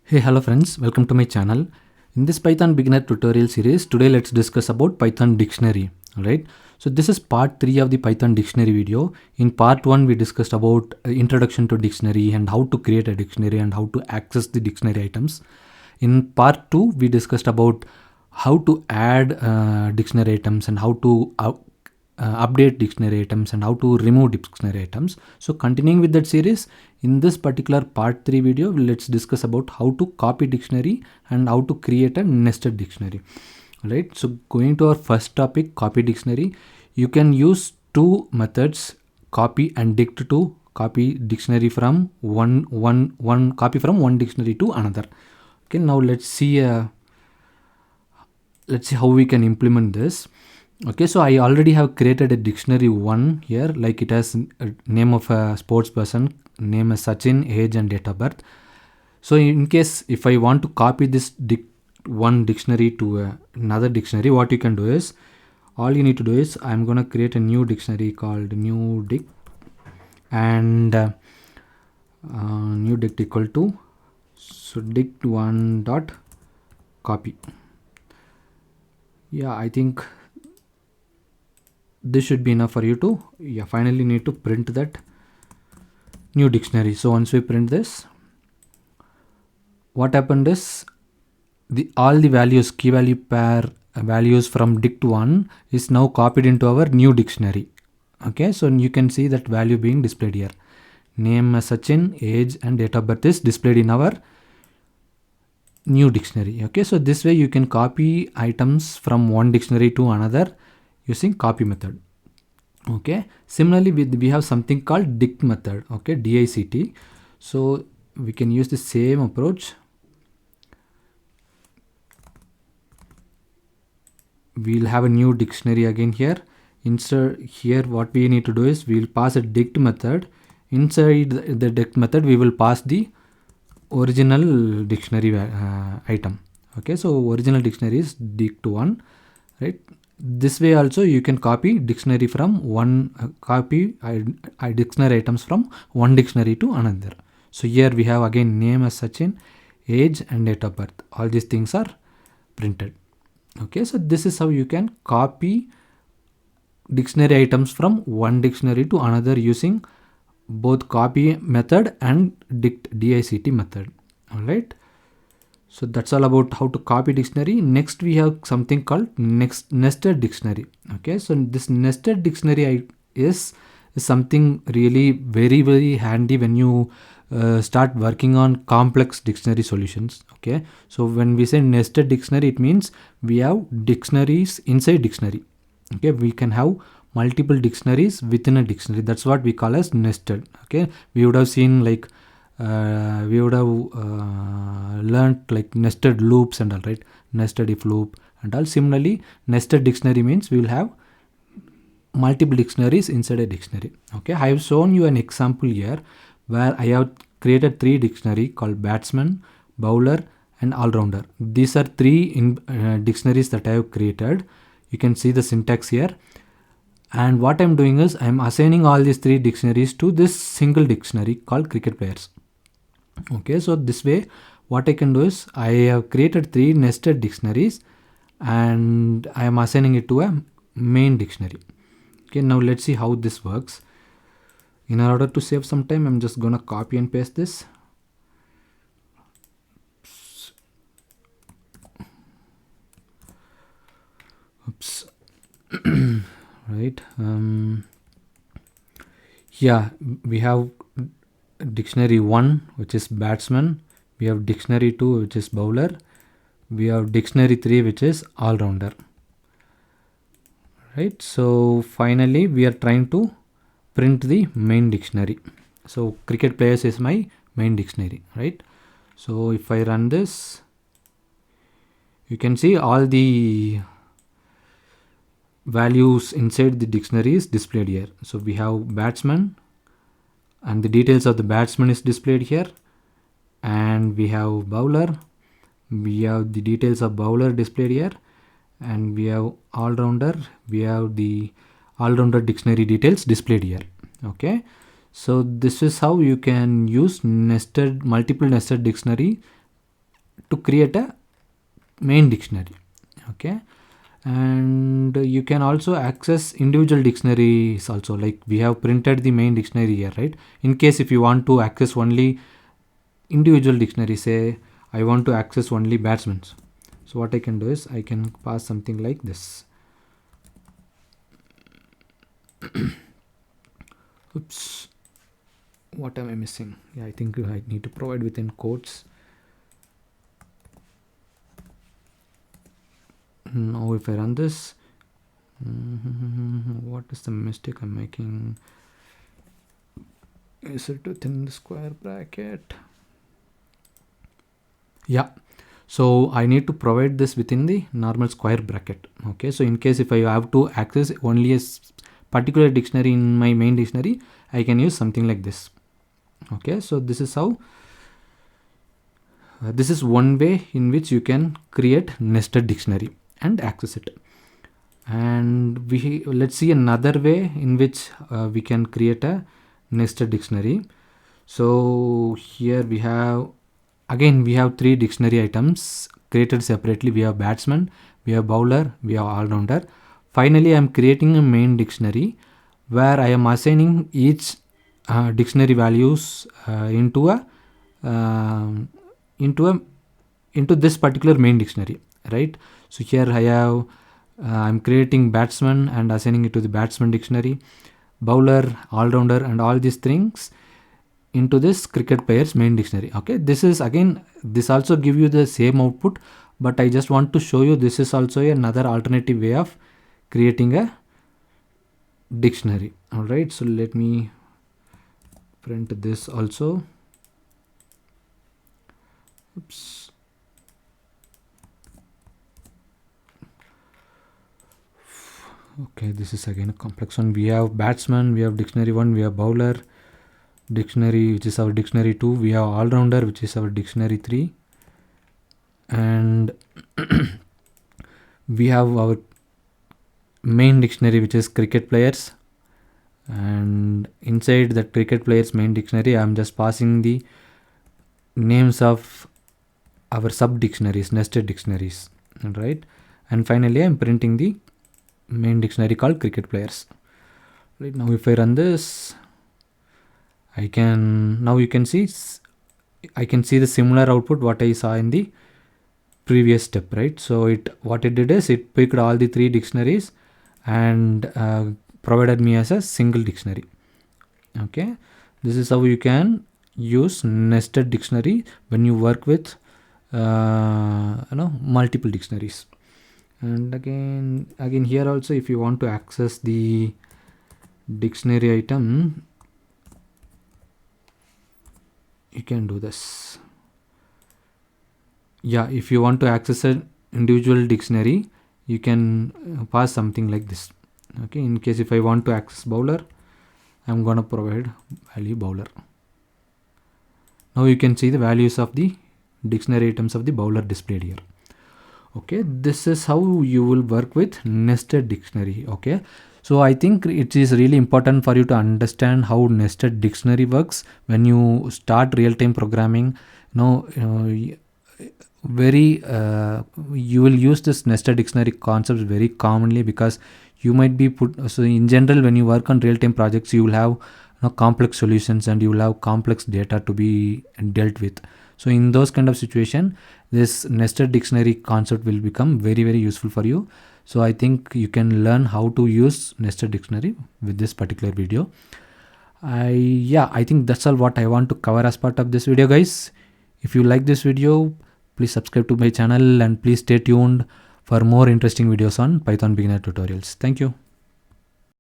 Hey, hello friends, welcome to my channel. In this Python beginner tutorial series, today let's discuss about Python dictionary. Alright, so this is part 3 of the Python dictionary video. In part 1, we discussed about introduction to dictionary and how to create a dictionary and how to access the dictionary items. In part 2, we discussed about how to add dictionary items and how to update dictionary items and how to remove dictionary items. So continuing with that series, in this particular part 3 video, let's discuss about how to copy dictionary and how to create a nested dictionary. Alright, so going to our first topic, copy dictionary, you can use two methods, copy and dict, to copy dictionary from one dictionary to another. Okay, now let's see how we can implement this. Okay, so I already have created a dictionary 1 here, like it has a name of a sports person, name is Sachin, age and date of birth. So in case if I want to copy this one dictionary to another dictionary, what you can do is, all you need to do is, I'm gonna create a new dictionary called new dict, and new dict equal to, so dict1 dot copy. Yeah, I think this should be enough for you to finally need to print that new dictionary. So once we print this, what happened is all the values, key value pair values from dict1 is now copied into our new dictionary. Okay, so you can see that value being displayed here. Name Sachin, age and date of birth is displayed in our new dictionary. Okay, so this way you can copy items from one dictionary to another using copy method. Okay, similarly we have something called dict method. Okay, dict. So we can use the same approach. We'll have a new dictionary again here. Insert here, what we need to do is we'll pass a dict method. Inside the dict method we will pass the original dictionary item. Okay, so original dictionary is dict1, right? This way also you can copy dictionary from one dictionary items from one dictionary to another. So here we have again name as Sachin, age and date of birth. All these things are printed. Okay, so this is how you can copy dictionary items from one dictionary to another using both copy method and dict method. All right, so that's all about how to copy dictionary. Next we have something called nested dictionary. Okay, so this nested dictionary is something really very handy when you start working on complex dictionary solutions. Okay, so when we say nested dictionary, it means we have dictionaries inside dictionary. Okay, we can have multiple dictionaries within a dictionary. That's what we call as nested. Okay, we would have seen like we would have learned like nested loops and all, right? Nested if loop and all. Similarly, nested dictionary means we will have multiple dictionaries inside a dictionary. Okay, I have shown you an example here where I have created 3 dictionary called batsman, bowler and all-rounder. These are 3 dictionaries that I have created. You can see the syntax here. And what I'm doing is I'm assigning all these 3 dictionaries to this single dictionary called cricket players. Okay, so this way what I can do is I have created 3 nested dictionaries and I am assigning it to a main dictionary. Okay, now let's see how this works. In order to save some time, I'm just gonna copy and paste this. Oops. Right, yeah, we have dictionary 1 which is batsman, we have dictionary 2 which is bowler, we have dictionary 3 which is all-rounder. Right, so finally we are trying to print the main dictionary. So cricket players is my main dictionary, right? So if I run this, you can see all the values inside the dictionary is displayed here. So we have batsman and the details of the batsman is displayed here, and we have bowler, we have the details of bowler displayed here, and we have all-rounder, we have the all-rounder dictionary details displayed here. Okay, so this is how you can use multiple nested dictionary to create a main dictionary. Okay, and you can also access individual dictionaries also, like we have printed the main dictionary here, right? In case if you want to access only individual dictionary, say I want to access only batsmen, so what I can do is I can pass something like this. Oops, what am I missing? Yeah, I think I need to provide within quotes. Now if I run this, what is the mistake I'm making? Is it within the square bracket? Yeah, so I need to provide this within the normal square bracket. Okay, so in case if I have to access only a particular dictionary in my main dictionary, I can use something like this. Okay, so this is how this is one way in which you can create nested dictionary and access it. And let's see another way in which we can create a nested dictionary. So here we have, again we have three dictionary items created separately. We have batsman, we have bowler, we have all-rounder. Finally I am creating a main dictionary where I am assigning each dictionary values into this particular main dictionary, right? So here I have I'm creating batsman and assigning it to the batsman dictionary, bowler, all-rounder, and all these things into this cricket players main dictionary. Okay, this is again, this also give you the same output, but I just want to show you this is also another alternative way of creating a dictionary. All right, so let me print this also. Oops. Okay, this is again a complex one. We have batsman, we have dictionary 1, we have bowler dictionary, which is our dictionary 2, we have all-rounder, which is our dictionary 3, and we have our main dictionary, which is cricket players. And inside that cricket players main dictionary, I'm just passing the names of our sub dictionaries, nested dictionaries, right? And finally I'm printing the main dictionary called cricket players. Right, now if I run this, I can, now you can see, I can see the similar output what I saw in the previous step, right? So what it did is it picked all the three dictionaries and provided me as a single dictionary. Okay, this is how you can use nested dictionary when you work with multiple dictionaries. And again here also, if you want to access the dictionary item, you can do this. Yeah, if you want to access an individual dictionary, you can pass something like this. Okay, in case if I want to access bowler, I'm gonna provide value bowler. Now you can see the values of the dictionary items of the bowler displayed here. Okay, this is how you will work with nested dictionary. Okay, so I think it is really important for you to understand how nested dictionary works when you start real-time programming. You will use this nested dictionary concepts very commonly, because you might be so in general when you work on real-time projects, you will have complex solutions and you will have complex data to be dealt with. So in those kind of situation, this nested dictionary concept will become very, very useful for you. So I think you can learn how to use nested dictionary with this particular video. I think that's all what I want to cover as part of this video, guys. If you like this video, please subscribe to my channel and please stay tuned for more interesting videos on Python beginner tutorials. Thank you.